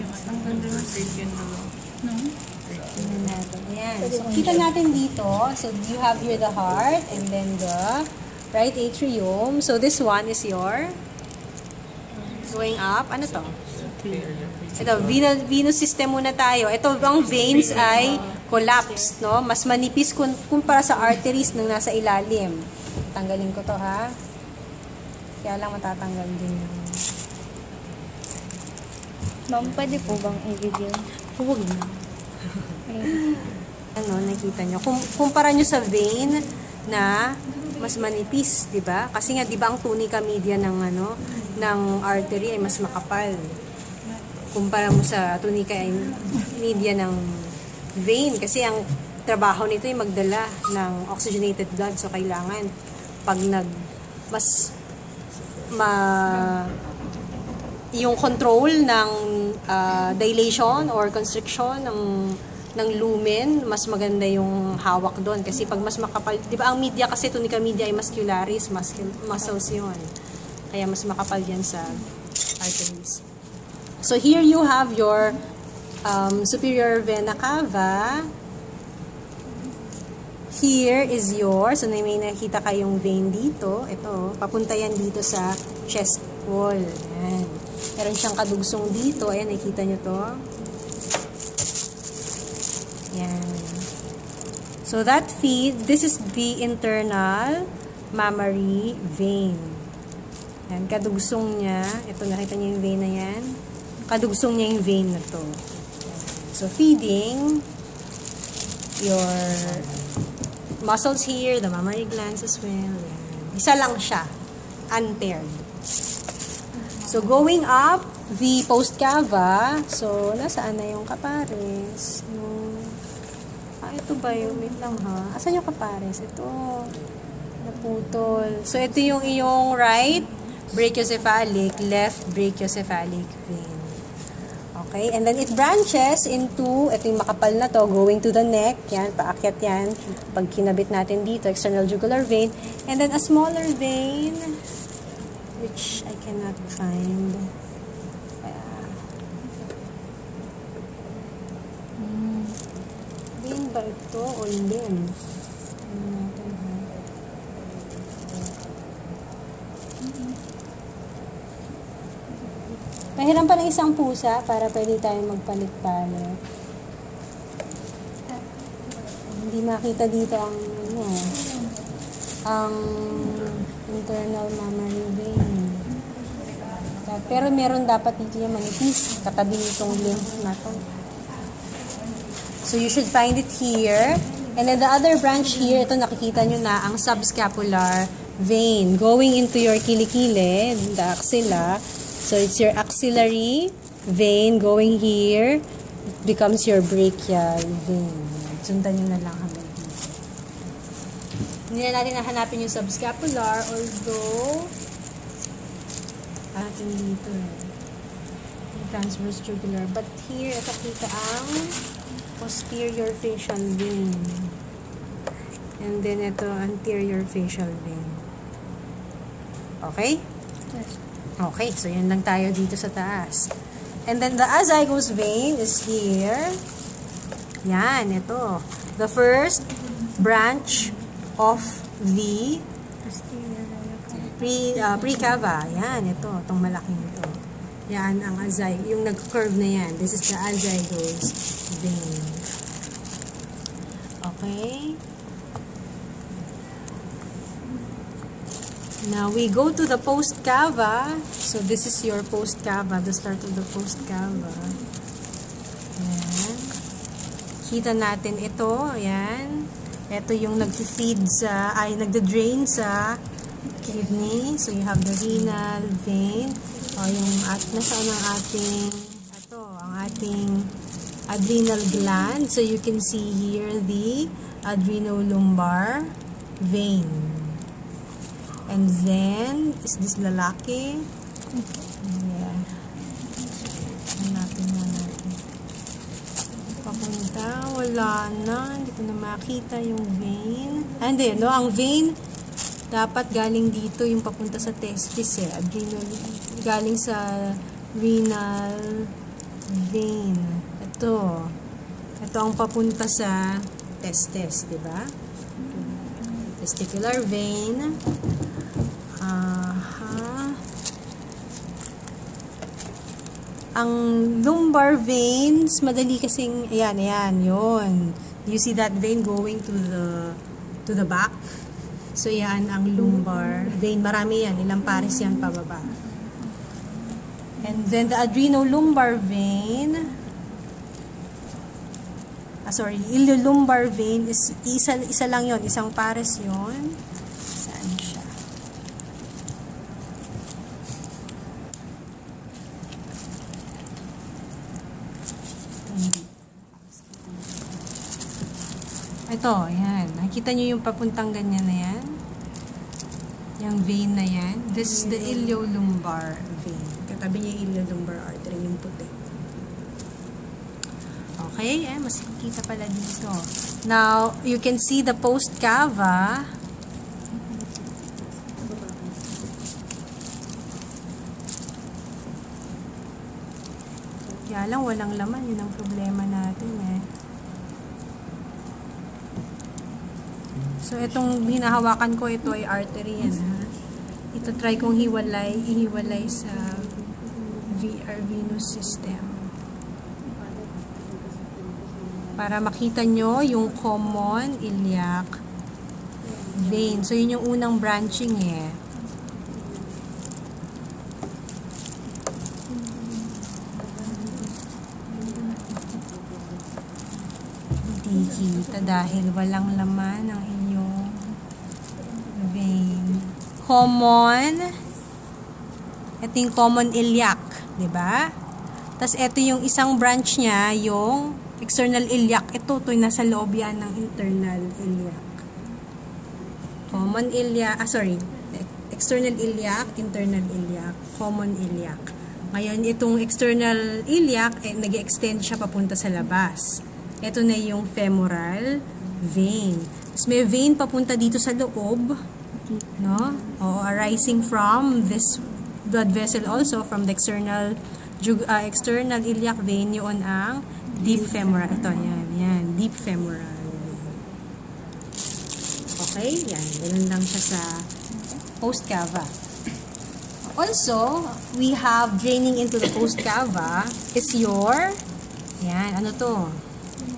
Ang ganda ng second no? Tingnan natin. Ayan. So, kita natin dito. So, you have here the heart and then the right atrium. So, this one is your going up. Ano to? Ito, venous system muna tayo. Ito, ang veins ay collapsed, no? Mas manipis kumpara sa arteries nang nasa ilalim. Tanggalin ko to, ha? Kaya lang matatanggal din yung... Ma'am, pwede po bang i-video? Huwag na. Ano, nakita nyo. Kumpara nyo sa vein na mas manipis, di ba? Kasi nga, di ba ang tunica media ng, ano, ng artery ay mas makapal. Kumpara mo sa tunica media ng vein. Kasi ang trabaho nito ay magdala ng oxygenated blood. So, kailangan pag yung control ng dilation or constriction ng lumen, mas maganda yung hawak doon. Kasi pag mas makapal, di ba ang media kasi, tunica media ay muscularis, muscles yun. Kaya mas makapal yan sa arteries. So here you have your superior vena cava. Here is your, so may nakita kayong vein dito. Ito, papunta yan dito sa chest wall. Ayan. Meron siyang kadugsong dito. Ayan, nakita nyo to. Ayan. So that feeds, this is the internal mammary vein. Ayan, kadugsong niya. Ito, nakita nyo yung vein na yan. Kadugsong niya yung vein na to. So feeding your muscles here, the mammary glands as well. Ayan. Isa lang siya. Unpaired. So, going up, the post cava. So, nasaan na yung kapares? Ito ba yung, wait lang ha. Asan yung kapares? Ito. Naputol. So, ito yung iyong right brachiocephalic, left brachiocephalic vein. Okay? And then, it branches into, ito yung makapal na to, going to the neck. Yan, paakyat yan. Pag kinabit natin dito, external jugular vein. And then, a smaller vein, which I cannot find. Vein ba ito o lymph? Mahiram pa ng isang pusa para pwede tayong magpalit-palit. Hindi makita dito ang ang internal mammary vein. Pero meron dapat dito yung manipis katabi nitong lymph na to. So you should find it here. And then the other branch here, ito nakikita nyo na ang subscapular vein going into your kilikili, the axilla. So it's your axillary vein going here. It becomes your brachial vein. Sundan nyo na lang hanggang dito. Hindi na natin nahanapin yung subscapular, although atin dito yung transverse jugular. But here, ito kita ang posterior facial vein. And then ito, anterior facial vein. Okay? Yes. Okay, so yun lang tayo dito sa taas. And then the azygos vein is here. Yan, ito. The first branch of the pre-cava. Yan, ito. Itong malaking ito. Yan, ang yung nag-curve na yan. This is the azygos vein. Okay? Now, we go to the post-cava. So, this is your post-cava, the start of the post-cava. Ayan. Kita natin ito. Ayan. Ito yung nag-feed sa, nagda-drain sa kidney. So, you have the renal vein. O, yung nasaan ang ating, ito, ang ating adrenal gland. So, you can see here the adrenolumbar vein. And then, is this lalaki? Yeah. Hanapin natin. Papunta. Wala na. Hindi ko na makita yung vein. And then, no, ang vein, dapat galing dito yung papunta sa testis eh. Adrenal, galing sa renal vein. Ito. Ito ang papunta sa testes, di ba? Testicular vein. Ang lumbar veins, madali kasing, ayan, yun. You see that vein going to the back? So, yan ang lumbar vein. Marami yan. Ilang pares yan pababa. And then, the adrenolumbar vein, iliolumbar vein is isa lang yon, isang pares yon. Saan siya? Ito, ayan. Nakikita nyo yung papuntang ganyan na yan? Yung vein na yan. This is the iliolumbar vein. Katabi niya yung iliolumbar artery, yung puti. Okay, mas kita pala dito. Now, you can see the post cava. Kaya lang, walang laman. Yun ang problema natin eh. So, itong hinahawakan ko, ito ay artery yan, ha? Ito, try kong ihiwalay sa venous system. Para makita nyo yung common iliac vein. So, yun yung unang branching eh. Hindi kita dahil walang laman ang inyong vein. Common. Ito yung common iliac. Diba? Tapos, ito yung isang branch niya, yung external iliac. Ito nasa loob yan ng internal iliac. Common iliac, external iliac, internal iliac, common iliac. Ngayon, itong external iliac, nag-extend siya papunta sa labas. Ito na yung femoral vein. Tapos may vein papunta dito sa loob, no? O, arising from this blood vessel also, from the external iliac vein, yun ang deep femoral. Ito, yan. Deep femoral. Okay? Yan. Ganun lang siya sa post cava. Also, we have draining into the post cava is your, yan, ano to?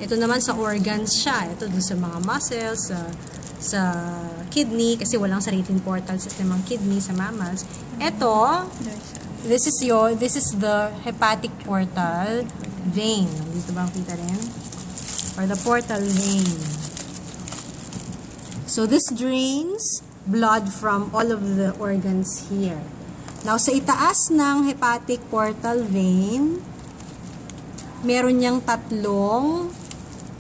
Ito naman sa organs siya. Ito dun sa mga muscles, sa kidney, kasi walang sariling portal system ang kidney sa mammals. Ito, this is the hepatic portal vein. Dito ba kita rin? Or the portal vein. So, this drains blood from all of the organs here. Now, sa itaas ng hepatic portal vein, meron niyang tatlong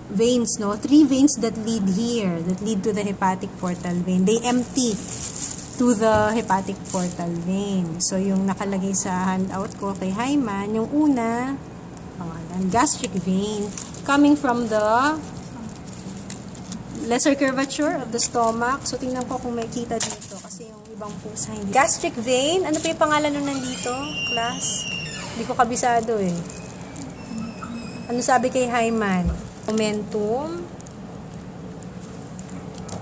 veins, no? 3 veins that lead here, that lead to the hepatic portal vein. They empty to the hepatic portal vein. So, yung nakalagay sa handout ko kay Hyman, yung una, gastric vein, coming from the lesser curvature of the stomach. So, tingnan ko kung may kita dito kasi yung ibang pusa hindi. Gastric vein, ano pa yung pangalan nun nandito, class? Hindi ko kabisado eh. Ano sabi kay Hyman? Momentum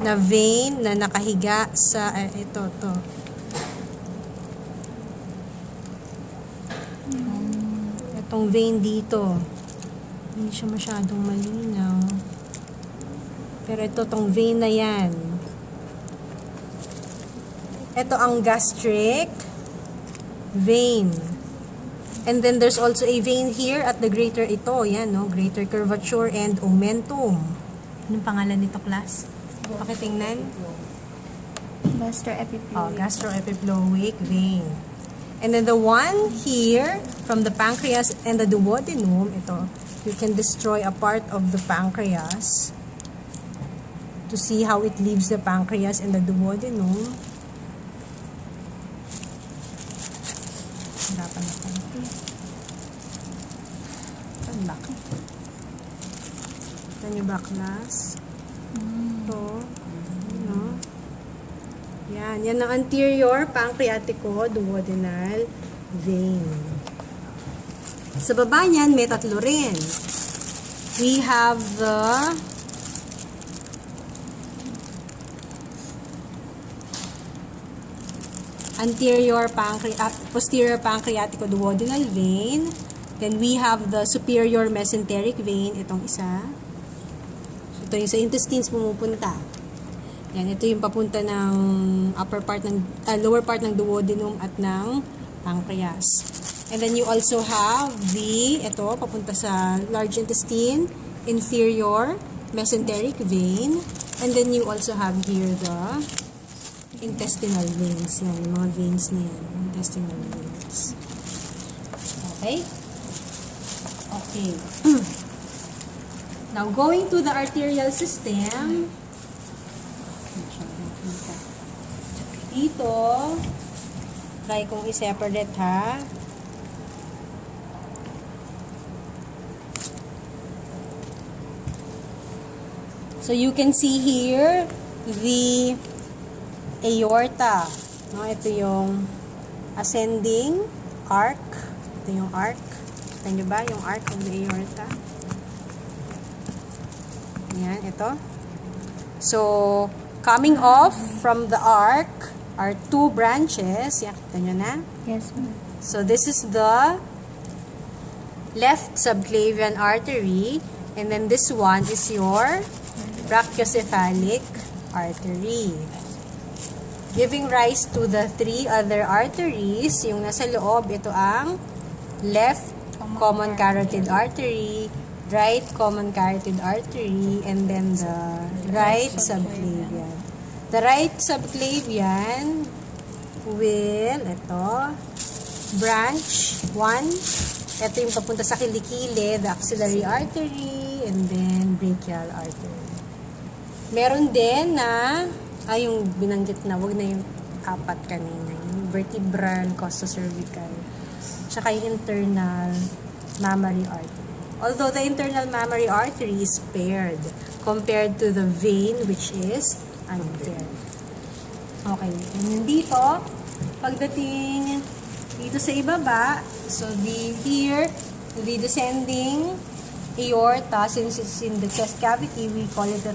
na vein na nakahiga sa, ito. Itong vein dito. Hindi siya masyadong malinaw. Pero ito, tong vein na yan. Ito ang gastric vein. And then there's also a vein here at the greater, ito, yan, no? Greater curvature and omentum. Anong pangalan nito, class? Pakitingnan. Gastroepiploic. Gastroepiploic vein. And then the one here, from the pancreas and the duodenum, ito, you can destroy a part of the pancreas to see how it leaves the pancreas and the duodenum. Hirapan ako. Ang laki. Ito nyo ba, class? Ito. No? Yan ang anterior pancreatico duodenal vein. Sa baba niyan, may tatlo rin. We have the posterior pancreatico-duodenal vein. Then we have the superior mesenteric vein. Itong isa. Ito yung sa intestines pumupunta. Yan, ito yung papunta ng lower part ng duodenum at ng pancreas. And then you also have ito, papunta sa large intestine, inferior mesenteric vein. And then you also have here the intestinal veins. Yan, yung mga veins na yan. Intestinal veins. Okay? Okay. Now, going to the arterial system, dito, try kong i-separate ha. So, you can see here, the aorta. No, ito yung ascending arc. Ito yung arc. Kita nyo ba yung arc of the aorta? Yan, ito. So, coming off from the arc are two branches. Yan, kita nyo na? Yes, ma'am. So, this is the left subclavian artery. And then this one is your brachiocephalic artery. Giving rise to the three other arteries. Yung nasa loob, ito ang left common carotid artery, right common carotid artery, and then the right subclavian. The right subclavian will, branch 1. Ito yung papunta sa kilikili, the axillary artery, and then brachial artery. Meron din na, yung binanggit na, wag na yung 4 kanina, yung vertebral, costocervical, tsaka yung internal mammary artery. Although the internal mammary artery is paired compared to the vein which is unpaired. Okay, and dito, pagdating dito sa ibaba, so here, the descending aorta, since it's in the chest cavity, we call it a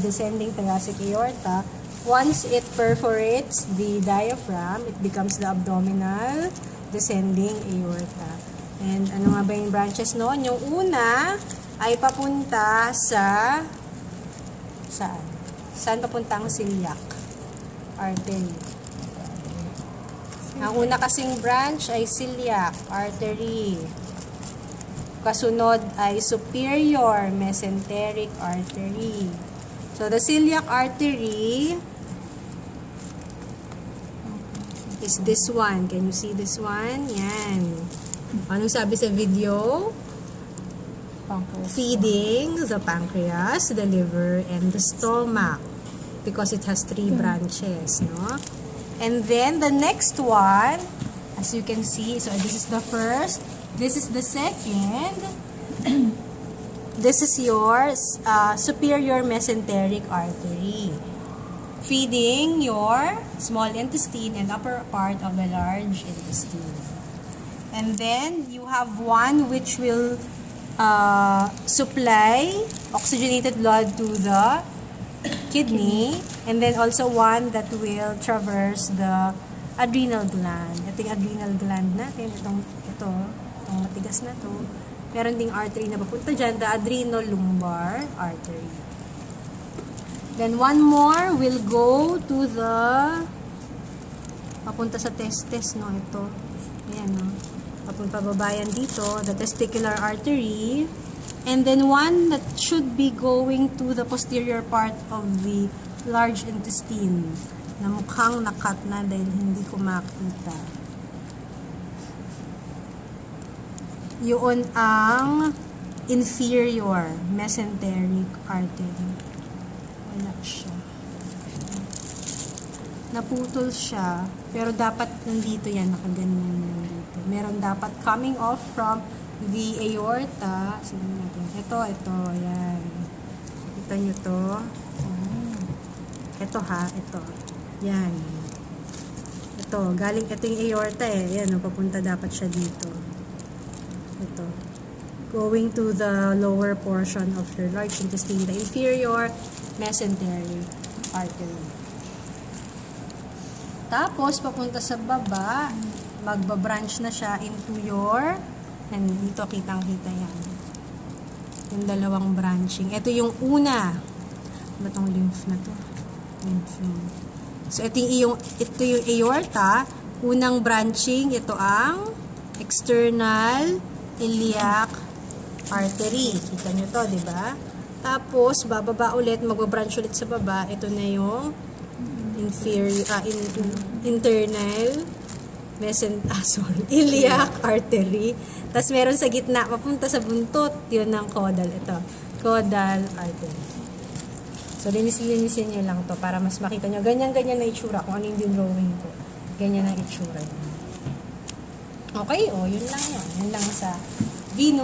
descending thoracic aorta. Once it perforates the diaphragm, it becomes the abdominal descending aorta. And ano nga ba yung branches noon? Yung una ay papunta sa saan? Saan papunta ang celiac artery? Ang una kasing branch ay celiac artery. Kasunod ay superior mesenteric artery. So, the celiac artery is this one. Can you see this one? Yan. Anong sabi sa video? Feeding the pancreas, the liver, and the stomach. Because it has 3 branches, no? And then, the next one, as you can see, so this is the first, this is the second, this is your superior mesenteric artery, feeding your small intestine and upper part of the large intestine. And then, you have one which will supply oxygenated blood to the kidney, and then also one that will traverse the adrenal gland. Ito yung adrenal gland natin. Itong matigas na to. Meron ding artery na papunta dyan, the adrenolumbar artery. Then one more will go to the papunta sa testes, no? Ito. Ayan, no? Papunta babayan dito, the testicular artery. And then one that should be going to the posterior part of the large intestine na mukhang nakat na dahil hindi ko makita. Yun ang inferior mesenteric artery. Wala siya. Naputol siya, pero dapat nandito yan, nakaganyan yan dito. Meron dapat coming off from the aorta. Sige natin. Ito, yan. Kita nyo to. Ito ha, ito. Yan. Ito, galing, ito yung aorta eh. Yan, papunta dapat siya dito. Ito. Going to the lower portion of your large intestine, the inferior mesentery artery. Tapos, papunta sa baba, magbabranch na siya into your, and dito kitang-kita yan. Yung dalawang branching. Ito yung una. Ano tong lymph na to? Lymph node. So, ito yung aorta. Unang branching, ito ang external iliac artery. Kita nyo to, di ba? Tapos, bababa ulit, magbabranch ulit sa baba. Ito na yung internal iliac artery. Tapos, meron sa gitna, papunta sa buntot. Yun ang caudal. Ito, caudal artery. So, linisin nyo lang to para mas makita nyo. Ganyan-ganyan na itsura. Kung ano yung drawing ko. Ganyan ang itsura. Okay, yun lang yan. Yun lang sa venous.